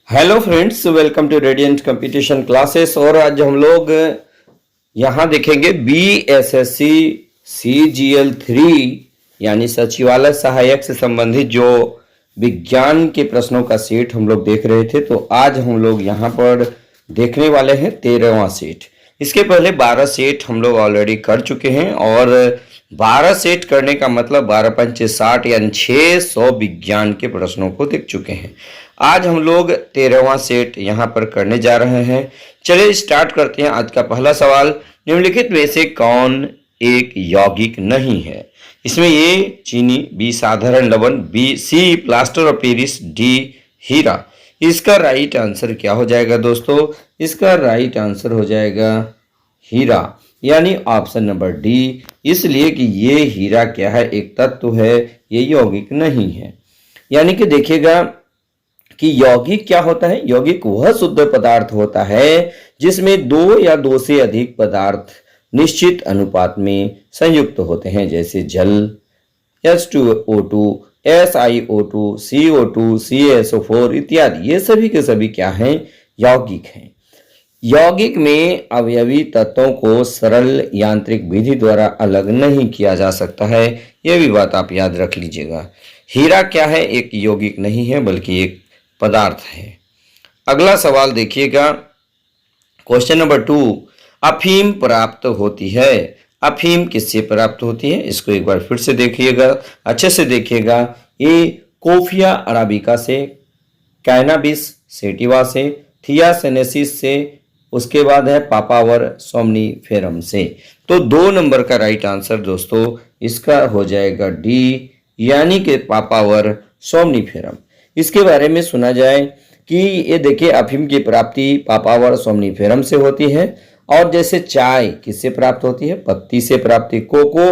Hello friends, welcome to radiant competition classes. और आज हम लोग यहाँ देखेंगे BSSC CGL3 यानी सचिवालय सहायक से संबंधित जो विज्ञान के प्रश्नों का सेट हम लोग देख रहे थे। तो आज हम लोग यहाँ पर देखने वाले हैं 13वां सेट। इसके पहले 12 सेट हम लोग ऑलरेडी कर चुके हैं और 12 सेट करने का मतलब 12 पंचे 60 यानी 600 विज्ञान के प्रश्नों को देख चुके हैं। आज हम लोग 13वां सेट यहाँ पर करने जा रहे हैं। चलिए स्टार्ट करते हैं। आज का पहला सवाल, निम्नलिखित में से कौन एक यौगिक नहीं है? इसमें ए चीनी, बी साधारण लवण, B C plaster of Paris, D हीरा। इसका राइट आंसर क्या हो जाएगा दोस्तों? इसका राइट आंसर हो जाएगा हीरा, यानी ऑप्शन नंबर डी। इसलिए कि ये हीरा क्या है? एक तत्व है, ये यौगिक नहीं है। यानी कि देखिएगा कि यौगिक क्या होता है? यौगिक वह शुद्ध पदार्थ होता है जिसमें दो या दो से अधिक पदार्थ निश्चित अनुपात में संयुक्त होते हैं, जैसे जल H2O2, SiO2, CO2, CaSO4 इत्यादि। ये सभी के सभी क्या हैं? यौगिक हैं। यौगिक में अवयवी तत्वों को सरल यांत्रिक विधि द्वारा अलग नहीं किया जा सकता है। यह भी बात आप याद रख लीजिएगा। हीरा क्या है? एक यौगिक नहीं है बल्कि एक पदार्थ है। अगला सवाल देखिएगा, क्वेश्चन नंबर 2, अफीम प्राप्त होती है। अफीम किससे प्राप्त होती है? इसको एक बार फिर से देखिएगा, अच्छे से देखिएगा। ए कोफिया अराबिका से, कैनाबिस सेटिवा से, थियासेनेसिस से, उसके बाद है पापावर सोमनीफेरम से। तो 2 नंबर का राइट आंसर दोस्तों इसका हो जाएगा डी, यानी कि पापावर सोमनीफेरम। इसके बारे में सुना जाए कि ये देखिए, अफीम की प्राप्ति पापावर सोमनीफेरम से होती है। और जैसे चाय किससे प्राप्त होती है? पत्ती से प्राप्ति। कोको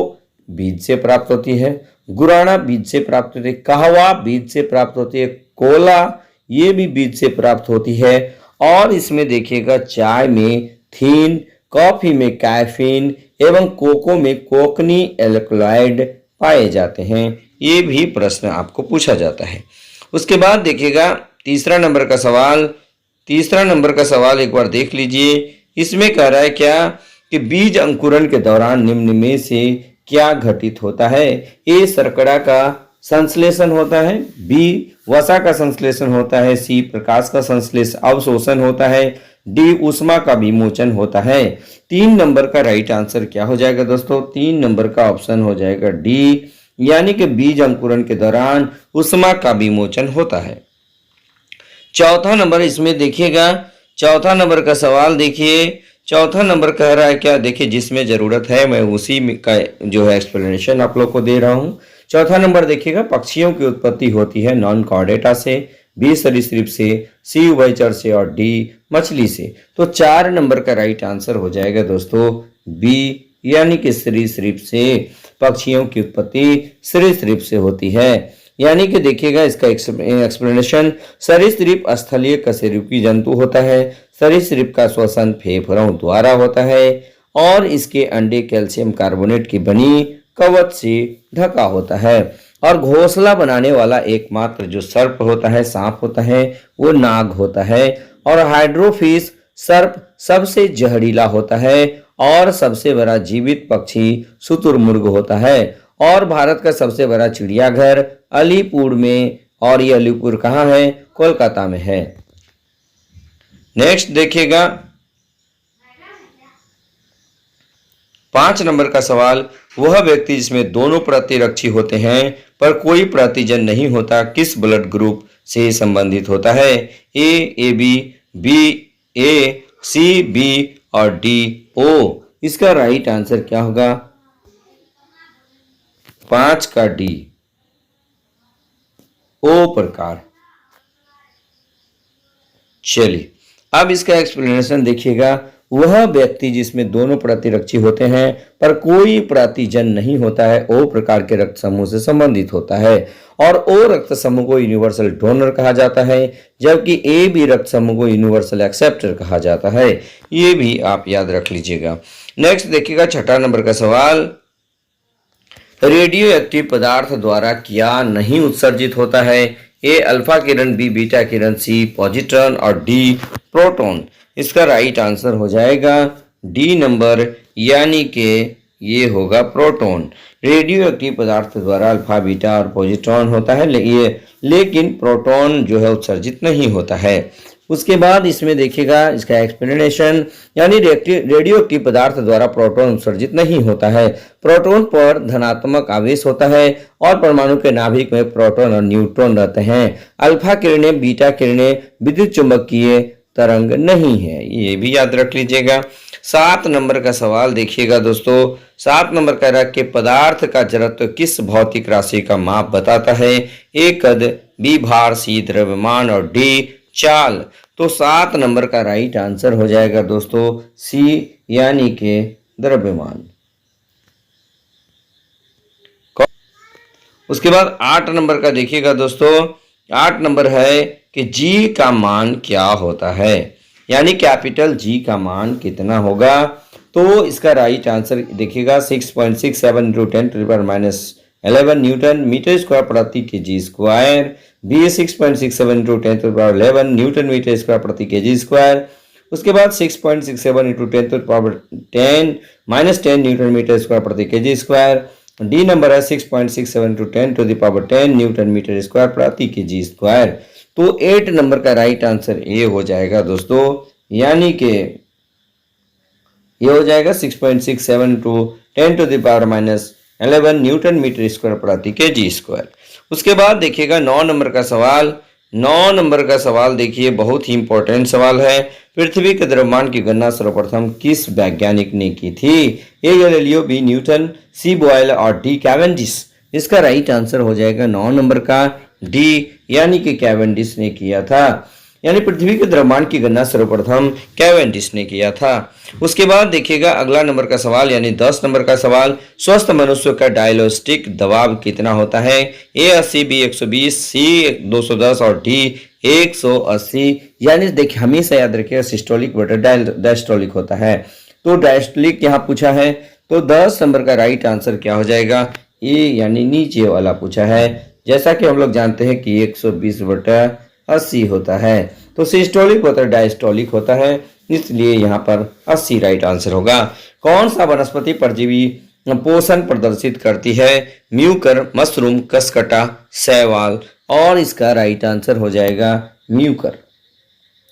बीज से प्राप्त होती है। गुराना बीज से प्राप्त होती है। कहवा बीज से प्राप्त होती है। कोला ये भी बीज से प्राप्त होती है। और इसमें देखिएगा, चाय में थीन, कॉफी में कैफीन एवं कोको में कोकनी एल्कलॉइड पाए जाते हैं। ये भी प्रश्न आपको पूछा जाता है। उसके बाद देखिएगा तीसरा नंबर का सवाल। तीसरा नंबर का सवाल एक बार देख लीजिए। इसमें कह रहा है क्या कि बीज अंकुरण के दौरान निम्न में से क्या घटित होता है? ए शर्करा का संश्लेषण होता है, बी वसा का संश्लेषण होता है, सी प्रकाश का संश्लेषण अवशोषण होता है, डी ऊष्मा का विमोचन होता है। 3 नंबर का राइट आंसर क्या हो जाएगा दोस्तों? 3 नंबर का ऑप्शन हो जाएगा डी, यानी कि बीज अंकुरण के दौरान ऊष्मा का विमोचन होता है। चौथा नंबर इसमें देखिएगा, चौथा नंबर का सवाल देखिए। चौथा नंबर कह रहा है क्या? देखिए, जिसमें जरूरत है मैं उसी का जो है एक्सप्लेनेशन आप लोग को दे रहा हूं। चौथा नंबर देखिएगा, पक्षियों की उत्पत्ति होती है नॉन कॉर्डेटा से, बी सरीसृप से, सी उभयचर से और डी मछली से। तो 4 नंबर का राइट आंसर हो जाएगा दोस्तों बी, यानी कि सरीसृप से। पक्षियों की उत्पत्ति सरीसृप से होती है। यानी कि देखिएगा इसका एक्सप्लेनेशन, सरीसृप स्थलीय कशेरुकी जंतु होता है। सरीसृप का श्वसन फेफड़ों द्वारा होता है और इसके अंडे कैल्शियम कार्बोनेट की बनी कवच से ढका होता है। और घोंसला बनाने वाला एकमात्र जो सर्प होता है, सांप होता है, वो नाग होता है। और हाइड्रोफिश सर्प सबसे जहरीला होता है और सबसे बड़ा जीवित पक्षी शुतुरमुर्ग होता है। और भारत का सबसे बड़ा चिड़ियाघर अलीपुर में, और ये अलीपुर कहाँ है? कोलकाता में है। नेक्स्ट देखिएगा 5 नंबर का सवाल, वह व्यक्ति जिसमें दोनों प्रतिरक्षी होते हैं पर कोई प्रतिजन नहीं होता, किस ब्लड ग्रुप से संबंधित होता है? A B, B A, C B और डी ओ। इसका राइट आंसर क्या होगा? 5 का डी, ओ प्रकार। चलिए अब इसका एक्सप्लेनेशन देखिएगा। वह व्यक्ति जिसमें दोनों प्रतिरक्षी होते हैं पर कोई प्रतिजन नहीं होता है, ओ प्रकार के रक्त समूह से संबंधित होता है। और ओ रक्त समूह को यूनिवर्सल डोनर कहा जाता है, जबकि ए बी रक्त समूह को यूनिवर्सल एक्सेप्टर कहा जाता है। ये भी आप याद रख लीजिएगा। नेक्स्ट देखिएगा 6ठा नंबर का सवाल, रेडियो एक्टिव पदार्थ द्वारा क्या नहीं उत्सर्जित होता है? ए अल्फा किरण, बी बीटा किरण, सी पॉजिट्रॉन और डी प्रोटॉन। इसका राइट आंसर हो जाएगा डी नंबर, यानी कि ये होगा प्रोटॉन। रेडियो एक्टिव पदार्थ द्वारा अल्फा, बीटा और पॉजिट्रॉन होता है, लेकिन प्रोटॉन जो है उत्सर्जित नहीं होता है। उसके बाद इसमें देखिएगा इसका एक्सप्लेनेशन, यानी रेडियो एक्टिव पदार्थ द्वारा प्रोटॉन उत्सर्जित नहीं होता है। प्रोटॉन पर धनात्मक आवेश होता है और परमाणु के नाभिक में प्रोटॉन और न्यूट्रॉन रहते हैं। अल्फा किरणें, बीटा किरणें विद्युत चुंबकीय तरंग नहीं है, ये भी याद रख लीजिएगा। 7 नंबर का सवाल देखिएगा दोस्तों। 7 नंबर कह रहा है कि पदार्थ का जड़त्व किस भौतिक राशि का माप बताता है? ए कद, बी भार, सी द्रव्यमान और डी चाल। तो 7 नंबर का राइट आंसर हो जाएगा दोस्तों सी, यानी कि द्रव्यमान। उसके बाद 8 नंबर का देखिएगा दोस्तों। 8 नंबर है कि जी का मान क्या होता है, यानी कैपिटल जी का मान कितना होगा? तो इसका राइट आंसर देखिएगा 6.67 × 10⁻11 न्यूटन मीटर स्क्वायर प्रति KG square. B 6.67 × 10⁻11 newton metre square प्रति केजी स्क्वायर। उसके बाद 6.67 × 10⁻10 न्यूटन मीटर स्क्वायर प्रति केजी स्क्वायर। डी नंबर है 6.67 × 10⁻10 न्यूटन मीटर स्क्वायर प्रति केजी स्क्वायर। तो 8 नंबर का राइट आंसर ए हो जाएगा दोस्तों, यानी कि ये हो जाएगा 6.67 × 10⁻11 न्यूटन मीटर स्क्वायर प्रति केजी स्क्वायर। उसके बाद देखिएगा 9 नंबर का सवाल। 9 नंबर का सवाल देखिए, बहुत ही इंपॉर्टेंट सवाल है। पृथ्वी के द्रव्यमान की गणना सर्वप्रथम किस वैज्ञानिक ने की थी? A Galileo, B Newton, C Boyle और डी कैवेंडिश। इसका राइट आंसर हो जाएगा 9 नंबर का डी, यानी कि कैवेंडिश ने किया था। यानी पृथ्वी के द्रव्यमान की गणना सर्वप्रथम कैवेंडिश ने किया था। उसके बाद देखिएगा अगला नंबर का सवाल, यानी 10 नंबर का सवाल। स्वस्थ मनुष्य का डायलोस्टिक दबाव कितना होता है? ए 80, बी 120, सी 210 और डी 180। यानी देखिए हमेशा याद रखिएगा सिस्टोलिक बटा डायस्टोलिक होता है, तो डायस्टोलिक यहाँ पूछा है। तो 10 नंबर का राइट आंसर क्या हो जाएगा? ए, यानी नीचे वाला पूछा है। जैसा कि हम लोग जानते हैं कि 120/80 होता है, तो सिस्टोलिक होता है, डायस्टोलिक होता है, इसलिए यहाँ पर 80 राइट आंसर होगा। कौन सा वनस्पति परजीवी पोषण प्रदर्शित करती है? म्यूकर, मशरूम, कसकटा, शैवाल। और इसका राइट आंसर हो जाएगा म्यूकर।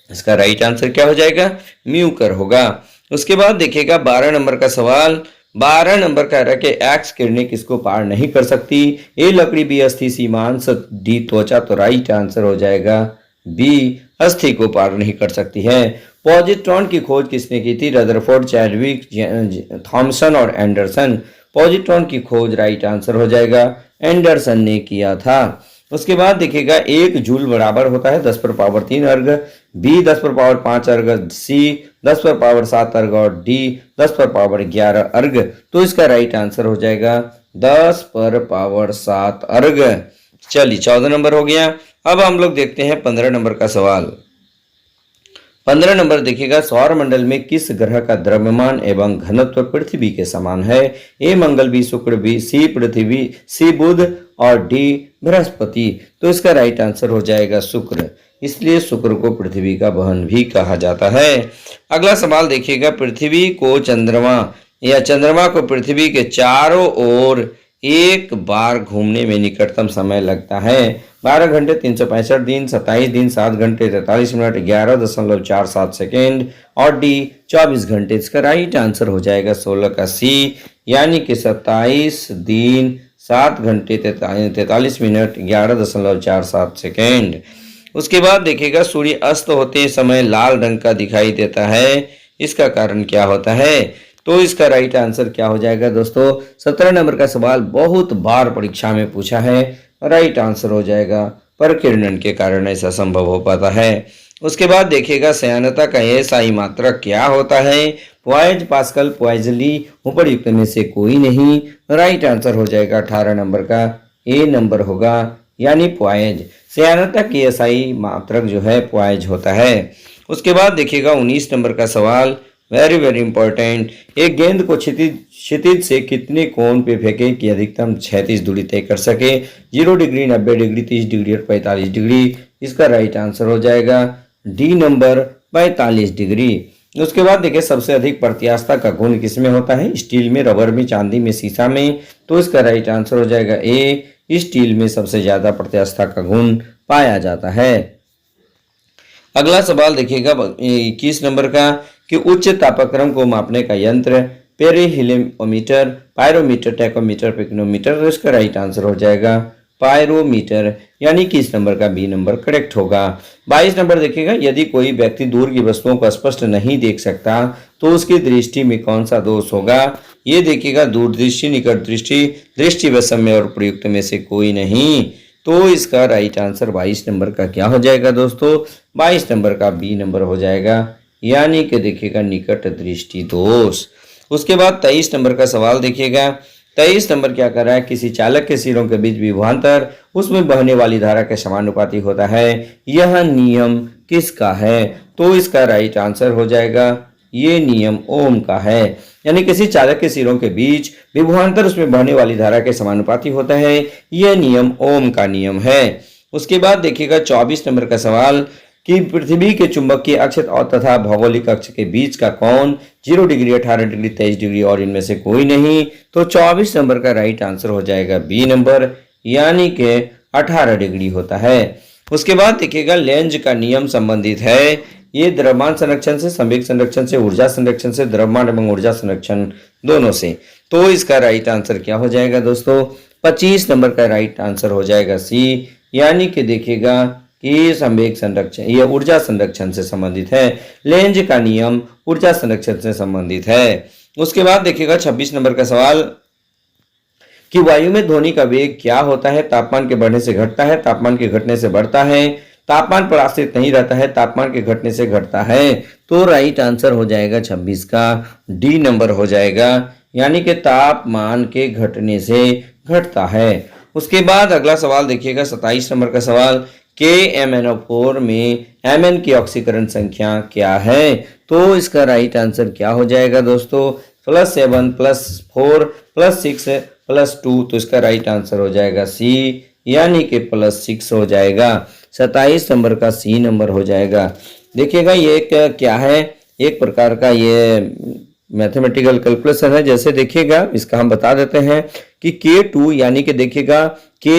इसका राइट आंसर क्या हो जाएगा? म्यूकर होगा। उसके बाद देखिएगा 12 नंबर का सवाल। 12 नंबर कह रहा है कि एक्स किरणें किसको पार नहीं कर सकती? ए लकड़ी, बी अस्थि, सी मांस, डी त्वचा। तो राइट आंसर हो जाएगा बी, अस्थि को पार नहीं कर सकती है। पॉजिट्रॉन की खोज किसने की थी? रदरफोर्ड, चैडविक, थॉमसन और एंडरसन। पॉजिट्रॉन की खोज राइट आंसर हो जाएगा एंडरसन ने किया था। उसके बाद देखिएगा 1 जूल बराबर होता है 10⁻³ अर्ग, बी 10⁻5 अर्ग, सी 10⁻7 अर्ग और डी 10⁻11 अर्ग। तो इसका राइट आंसर हो जाएगा 10⁻7 अर्ग। चलिए 14 नंबर हो गया। अब हम लोग देखते हैं 15 नंबर का सवाल। 15 नंबर देखिएगा, सौर मंडल में किस ग्रह का द्रव्यमान एवं घनत्व पृथ्वी के समान है? ए मंगल, बी शुक्र, बी सी पृथ्वी, सी बुध और डी बृहस्पति। तो इसका राइट आंसर हो जाएगा शुक्र, इसलिए शुक्र को पृथ्वी का बहन भी कहा जाता है। अगला सवाल देखिएगा, पृथ्वी को चंद्रमा या चंद्रमा को पृथ्वी के चारों ओर एक बार घूमने में निकटतम समय लगता है? 12 घंटे 365 दिन, 27 दिन, 7 घंटे 43 मिनट, 11.47 सेकेंड और डी 24 घंटे। इसका राइट आंसर हो जाएगा 16 का सी, यानी कि 27 दिन 7 घंटे 43 मिनट 11.47 सेकेंड। उसके बाद देखिएगा सूर्य अस्त होते समय लाल रंग का दिखाई देता है, इसका कारण क्या होता है? तो इसका राइट आंसर क्या हो जाएगा दोस्तों? 17 नंबर का सवाल बहुत बार परीक्षा में पूछा है। राइट आंसर हो जाएगा परिकिरणन के कारण ऐसा संभव हो पाता है। उसके बाद देखिएगा श्यानता का एसआई मात्रक क्या होता है? पॉइज, पास्कल, पॉइजली, उपर्युक्त में से कोई नहीं। राइट आंसर हो जाएगा 18 नंबर का ए नंबर होगा, यानी पॉइज। श्यानता की एसआई मात्रक जो है पॉइज होता है। उसके बाद देखिएगा 19 नंबर का सवाल। Very very important. एक गेंद को क्षितिज से कितने कोण पे फेंके कि अधिकतम 36 दूरी तय कर सके? 0 डिग्री, 90 डिग्री, 30 डिग्री और 45 डिग्री। इसका राइट आंसर हो जाएगा डी नंबर 45 डिग्री। उसके बाद देखिए सबसे अधिक प्रत्यास्थता का गुण किसमें होता है? स्टील में, रबर में, चांदी में, शीशा में। तो इसका राइट आंसर हो जाएगा ए, स्टील में सबसे ज्यादा प्रत्यास्थता का गुण पाया जाता है। अगला सवाल देखिएगा 21 नंबर का कि उच्च तापक्रम को मापने का यंत्र पेरिहिलियोमीटर, पायरोमीटर, टैकोमीटर, पिक्नोमीटर। तो इसका राइट आंसर हो जाएगा पायरोमीटर, यानी कि इस नंबर का बी नंबर करेक्ट होगा। 22 नंबर देखिएगा यदि कोई व्यक्ति दूर की वस्तुओं को स्पष्ट नहीं देख सकता तो उसकी दृष्टि में कौन सा दोष होगा? ये देखिएगा दूरदृष्टि, निकट दृष्टि, दृष्टि वैषम्य और प्रयुक्त में से कोई नहीं। तो इसका राइट आंसर 22 नंबर का क्या हो जाएगा दोस्तों? 22 नंबर का बी नंबर हो जाएगा, यानी कि देखिएगा निकट दृष्टि दोष। उसके बाद 23 नंबर का सवाल देखिएगा। 23 नंबर क्या कर रहा है? किसी चालक के सिरों के बीच विभवांतर उसमें बहने वाली धारा के समानुपाती होता है। यह नियम किसका है? तो इसका राइट आंसर हो जाएगा ये नियम ओम का है, यानी किसी चालक के सिरों के बीच विभवांतर उसमें बहने वाली धारा के समानुपाती होता है। यह नियम ओम का नियम है। उसके बाद देखिएगा 24 नंबर का सवाल कि पृथ्वी के चुंबकीय अक्ष और तथा भौगोलिक अक्ष के बीच का कोण 0 डिग्री, 18 डिग्री, 23 डिग्री और इनमें से कोई नहीं। तो 24 नंबर का राइट आंसर हो जाएगा बी नंबर, यानी कि 18 डिग्री होता है। उसके बाद देखिएगा लेंज का नियम संबंधित है ये द्रव्यमान संरक्षण से, संवेग संरक्षण से, ऊर्जा संरक्षण से, द्रव्यमान एवं ऊर्जा संरक्षण दोनों से। तो इसका राइट आंसर क्या हो जाएगा दोस्तों? 25 नंबर का राइट आंसर हो जाएगा सी, यानी कि देखिएगा कि संवेग संरक्षण यह ऊर्जा संरक्षण से संबंधित है। लेंज का नियम ऊर्जा संरक्षण से संबंधित है। उसके बाद देखिएगा 26 नंबर का सवाल कि वायु में ध्वनि का वेग क्या होता है? तापमान के बढ़ने से घटता है, तापमान के घटने से बढ़ता है, तापमान पर आश्रित नहीं रहता है, तापमान के घटने से घटता है। तो राइट आंसर हो जाएगा 26 का डी नंबर हो जाएगा, यानी कि तापमान के घटने से घटता है। उसके बाद अगला सवाल देखिएगा 27 नंबर का सवाल KMnO4 में Mn की ऑक्सीकरण संख्या क्या है? तो इसका राइट आंसर क्या हो जाएगा दोस्तों? +7 +4 +6 +2। तो इसका राइट आंसर हो जाएगा सी, यानी कि +6 हो जाएगा। 27 नंबर का सी नंबर हो जाएगा। देखिएगा ये क्या है? एक प्रकार का ये मैथमेटिकल कैलकुलेशन है। जैसे देखिएगा इसका हम बता देते हैं कि K2 यानी कि देखिएगा K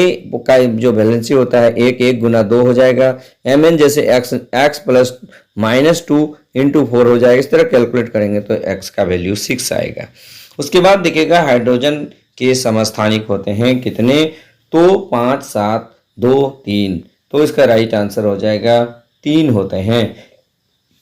का जो वैलेंसी होता है 1 गुना 2 हो जाएगा। Mn जैसे x प्लस -2 × 4 हो जाएगा। इस तरह कैलकुलेट करेंगे तो x का वैल्यू 6 आएगा। उसके बाद देखिएगा हाइड्रोजन के समस्थानिक होते हैं कितने? तो 5 7 2 3। तो इसका राइट आंसर हो जाएगा 3 होते हैं,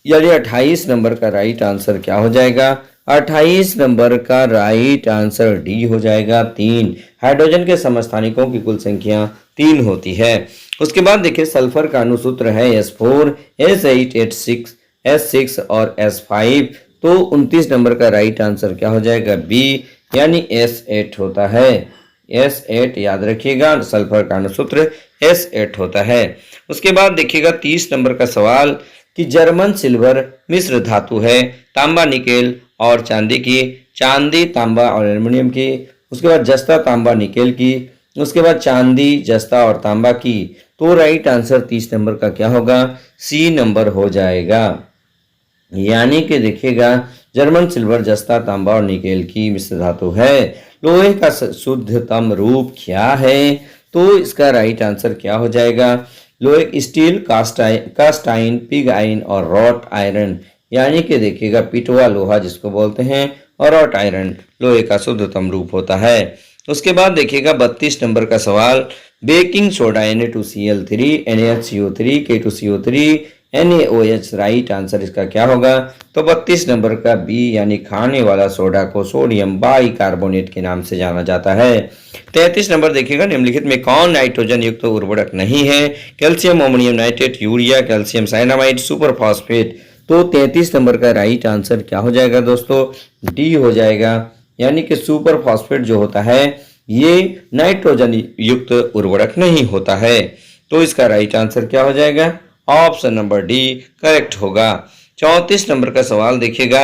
यानी 28 नंबर का राइट आंसर क्या हो जाएगा? 28 नंबर का राइट आंसर डी हो जाएगा 3। हाइड्रोजन के समस्थानिकों की कुल संख्या 3 होती है। उसके बाद देखिए सल्फर का अणुसूत्र है S4 S8 H6 S6 और S5। तो 29 नंबर का राइट आंसर क्या हो जाएगा? बी, यानी S8 होता है। S8 याद रखिएगा, सल्फर का अणुसूत्र S8 होता है। उसके बाद देखिएगा 30 नंबर का सवाल कि जर्मन सिल्वर मिश्र धातु है तांबा, निकेल और चांदी की, चांदी, तांबा और एल्युमिनियम की। उसके बाद जस्ता, तांबा, निकेल की। उसके बाद चांदी, जस्ता और तांबा की। तो राइट आंसर 30 नंबर का क्या होगा? सी नंबर हो जाएगा, यानी कि देखिएगा जर्मन सिल्वर, जस्ता, तांबा और निकेल की मिश्र धातु है। लोहे का शुद्धतम रूप क्या है? तो इसका राइट आंसर क्या हो जाएगा? लोहे, steel, cast iron, pig iron और रॉट आयरन, यानी कि देखिएगा पिटवा लोहा जिसको बोलते हैं और रॉट आयरन लोहे का शुद्धतम रूप होता है। उसके बाद देखिएगा 32 नंबर का सवाल baking soda Na2Cl3 NaHCO3 K2CO3 NaOH, right answer इसका क्या होगा? तो 32 नंबर का बी, यानी खाने वाला सोडा को सोडियम बाइकार्बोनेट के नाम से जाना जाता है। 33 नंबर देखिएगा निम्नलिखित में कौन नाइट्रोजन युक्त उर्वरक नहीं है? Calcium ammonium nitrate, urea, calcium cyanamide, super phosphate. तो 33 नंबर का राइट आंसर क्या हो जाएगा दोस्तों? डी हो जाएगा, यानी कि सुपर फॉस्फेट जो होता है ये नाइट्रोजन युक्त उर्वरक नहीं होता है। तो इसका राइट आंसर क्या हो जाएगा? ऑप्शन नंबर डी करेक्ट होगा। 34 नंबर का सवाल देखिएगा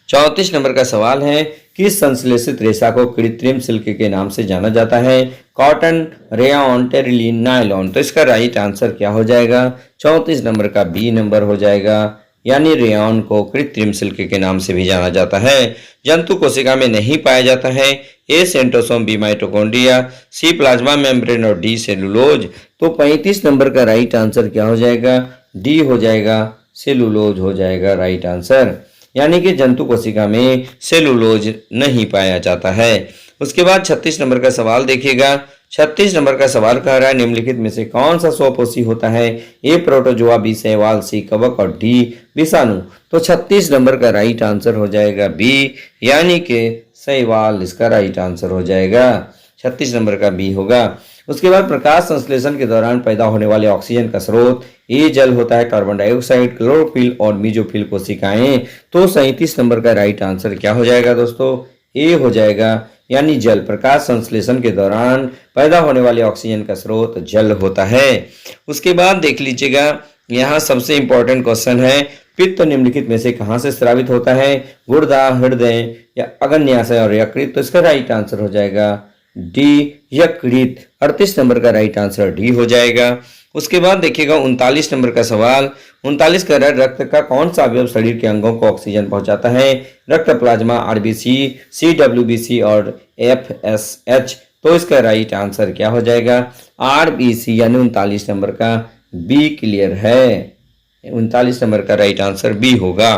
34 नंबर का सवाल है, किस संश्लेषित रेशा को कृत्रिम सिल्क के नाम से जाना जाता है? Cotton, rayon, Terylene, nylon. तो इसका राइट आंसर क्या हो जाएगा? 34 नंबर का बी नंबर हो जाएगा, यानी रेयॉन को कृत्रिम सिल्क के नाम से भी जाना जाता है। जंतु कोशिका में नहीं पाया जाता है। ए सेंट्रोसोम, बी माइटोकॉन्ड्रिया, सी प्लाज्मा मेम्ब्रेन और डी सेलुलोज। तो 35 नंबर का राइट आंसर क्या हो जाएगा? डी हो जाएगा, सेलुलोज हो जाएगा राइट आंसर, यानी कि जंतु कोशिका में सेलुलोज नहीं पाया जाता है। उसके बाद 36 नंबर का सवाल देखिएगा। 36 नंबर का सवाल कह रहा है, निम्नलिखित में से कौन सा स्वपोषी होता है? ए प्रोटोजोआ, बी शैवाल, सी कवक और डी विषाणु। तो 36 नंबर का राइट आंसर हो जाएगा बी, यानी कि शैवाल इसका राइट आंसर हो जाएगा। 36 नंबर का बी होगा। उसके बाद प्रकाश संश्लेषण के दौरान पैदा होने वाले ऑक्सीजन का स्रोत ए जल होता है, कार्बन डाइऑक्साइड, क्लोरोफिल और मीजोफिल कोशिकाएं। तो 37 नंबर का राइट आंसर क्या हो जाएगा दोस्तों? ए हो जाएगा, यानी जल। प्रकाश संश्लेषण के दौरान पैदा होने वाले ऑक्सीजन का स्रोत जल होता है। उसके बाद देख लीजिएगा, यहाँ सबसे इंपॉर्टेंट क्वेश्चन है, पित्त निम्नलिखित में से कहाँ से स्रावित होता है? गुर्दा, हृदय या अग्न्याशय और यकृत। तो इसका राइट आंसर हो जाएगा डी, यकृत। 38 नंबर का राइट आंसर डी हो जाएगा। उसके बाद देखिएगा 39 नंबर का सवाल। 39 का रक्त का कौन सा अवयव शरीर के अंगों को ऑक्सीजन पहुंचाता है? रक्त प्लाज्मा, आरबीसी, सीडब्ल्यूबीसी और एफएसएच। तो इसका राइट आंसर क्या हो जाएगा? आरबीसी, यानी 39 नंबर का बी क्लियर है। 39 नंबर का राइट आंसर बी होगा।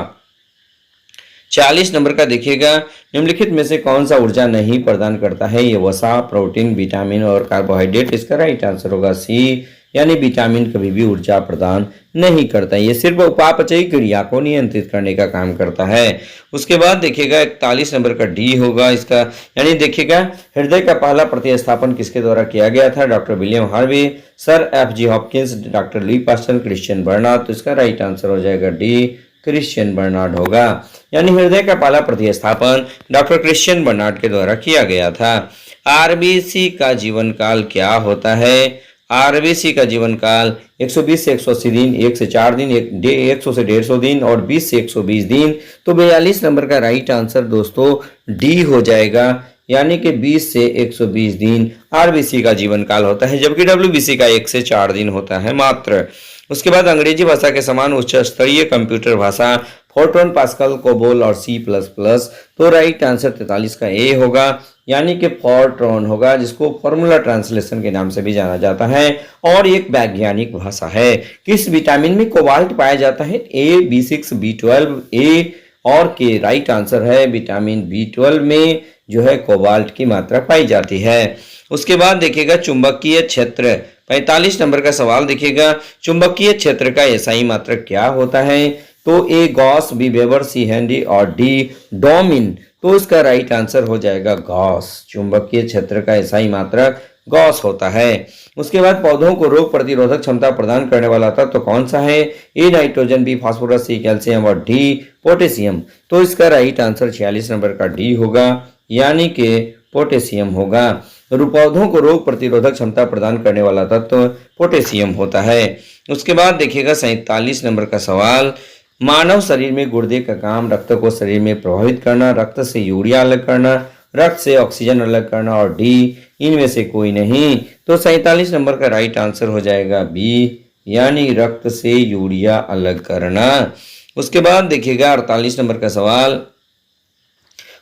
40 नंबर का देखिएगा, निम्नलिखित में से कौन सा ऊर्जा नहीं प्रदान करता है? ये वसा, प्रोटीन, विटामिन और कार्बोहाइड्रेट। इसका राइट आंसर होगा सी, यानी विटामिन कभी भी ऊर्जा प्रदान नहीं करता है। ये सिर्फ उपापचयी क्रिया को नियंत्रित करने का काम करता है। उसके बाद देखिएगा 41 नंबर का डी होगा इसका, यानी देखिएगा हृदय का पहला प्रतिस्थापन किसके द्वारा किया गया था? Doctor William Harvey, sir F G. Hopkins, doctor Louis Pasteur, Christiaan Barnard. तो इसका राइट आंसर हो जाएगा डी, क्रिश्चियन बर्नार्ड होगा, यानी हृदय का पहला प्रतिस्थापन डॉक्टर क्रिश्चियन बर्नार्ड के द्वारा किया गया था। आरबीसी का जीवन काल क्या होता है? आरबीसी का जीवन काल 120 से 180 दिन, 1 से 4 दिन, 100 से 150 दिन और 20 से 120 दिन। तो 42 नंबर का राइट आंसर दोस्तों डी हो जाएगा, यानी कि 20 से 120 दिन आरबीसी का जीवन काल होता है, जबकि डब्ल्यूबीसी का 1 से 4 दिन होता है मात्र। उसके बाद अंग्रेजी भाषा के समान उच्च स्तरीय कंप्यूटर भाषा फोर्ट्रॉन, पास्कल, कोबोल और सी प्लस प्लस। तो राइट आंसर 43 का ए होगा, यानी कि फोर्ट्रॉन होगा, जिसको फॉर्मूला ट्रांसलेशन के नाम से भी जाना जाता है और एक वैज्ञानिक भाषा है। किस विटामिन में कोबाल्ट पाया जाता है? ए, B6, B12, ए और के। राइट आंसर है विटामिन B12 में जो है कोबाल्ट की मात्रा पाई जाती है। उसके बाद देखिएगा चुंबकीय क्षेत्र, 45 नंबर का सवाल देखिएगा, चुंबकीय क्षेत्र का एसआई मात्रक क्या होता है? तो ए गॉस, बी वेबर, सी हेनरी और डी डोमिन। तो इसका राइट आंसर हो जाएगा गॉस। चुंबकीय क्षेत्र का एसआई मात्रक गॉस होता है। उसके बाद पौधों को रोग प्रतिरोधक क्षमता प्रदान करने वाला तत्व तो कौन सा है? A nitrogen, B phosphorus, C calcium और डी पोटेशियम। तो इसका राइट आंसर 46 नंबर का डी होगा, यानी कि पोटेशियम होगा। पौधों को रोग प्रतिरोधक क्षमता प्रदान करने वाला तत्व पोटेशियम होता है। उसके बाद देखिएगा 47 नंबर का सवाल, मानव शरीर में गुर्दे का काम रक्त को शरीर में प्रभावित करना, रक्त से यूरिया अलग करना, रक्त से ऑक्सीजन अलग करना और डी इनमें से कोई नहीं। तो 47 नंबर का राइट आंसर हो जाएगा बी, यानी रक्त से यूरिया अलग करना। उसके बाद देखिएगा 48 नंबर का सवाल,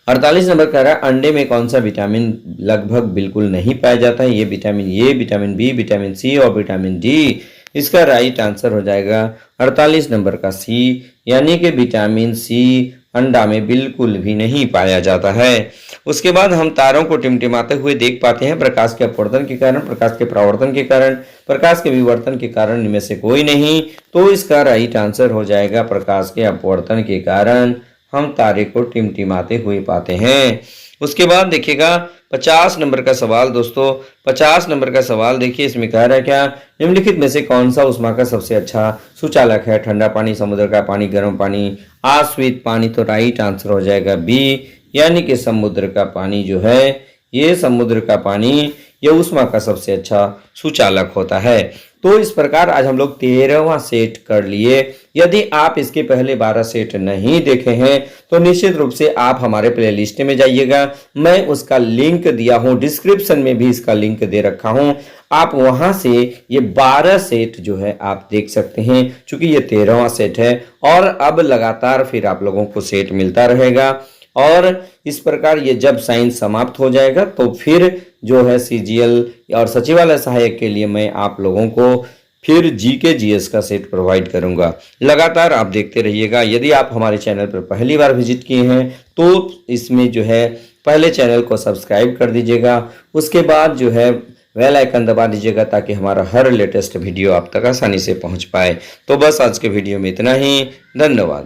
48 नंबर कह रहा है अंडे में कौन सा विटामिन लगभग बिल्कुल नहीं पाया जाता है? ये vitamin A, vitamin B, vitamin C और विटामिन डी। इसका राइट आंसर हो जाएगा 48 नंबर का सी, यानी कि विटामिन सी अंडा में बिल्कुल भी नहीं पाया जाता है। उसके बाद हम तारों को टिमटिमाते हुए देख पाते हैं, प्रकाश के अपवर्तन के कारण, प्रकाश के परावर्तन के कारण, प्रकाश के विवर्तन के कारण, इनमें से कोई नहीं। तो इसका राइट आंसर हो जाएगा प्रकाश के अपवर्तन के कारण हम तारे को टिमटिमाते हुए पाते हैं। उसके बाद देखिएगा 50 नंबर का सवाल दोस्तों, 50 नंबर का सवाल देखिए, इसमें कह रहा है क्या? निम्नलिखित में से कौन सा ऊष्मा का सबसे अच्छा सुचालक है? ठंडा पानी, समुद्र का पानी, गर्म पानी, आश्वित पानी। तो राइट आंसर हो जाएगा बी, यानी कि समुद्र का पानी जो है, ये समुद्र का पानी ये ऊष्मा का सबसे अच्छा सुचालक होता है। तो इस प्रकार आज हम लोग 13वां सेट कर लिए। यदि आप इसके पहले 12 सेट नहीं देखे हैं तो निश्चित रूप से आप हमारे प्लेलिस्ट में जाइएगा, मैं उसका लिंक दिया हूं, डिस्क्रिप्शन में भी इसका लिंक दे रखा हूं, आप वहां से ये 12 सेट जो है आप देख सकते हैं। चूंकि ये 13वां सेट है और अब लगातार फिर आप लोगों को सेट मिलता रहेगा और इस प्रकार ये जब साइंस समाप्त हो जाएगा तो फिर जो है सीजीएल और सचिवालय सहायक के लिए मैं आप लोगों को फिर जीके जीएस का सेट प्रोवाइड करूंगा। लगातार आप देखते रहिएगा। यदि आप हमारे चैनल पर पहली बार विजिट किए हैं तो इसमें जो है पहले चैनल को सब्सक्राइब कर दीजिएगा, उसके बाद जो है बेल आइकन दबा दीजिएगा ताकि हमारा हर लेटेस्ट वीडियो आप तक आसानी से पहुंच पाए। तो बस आज के वीडियो में इतना ही, धन्यवाद।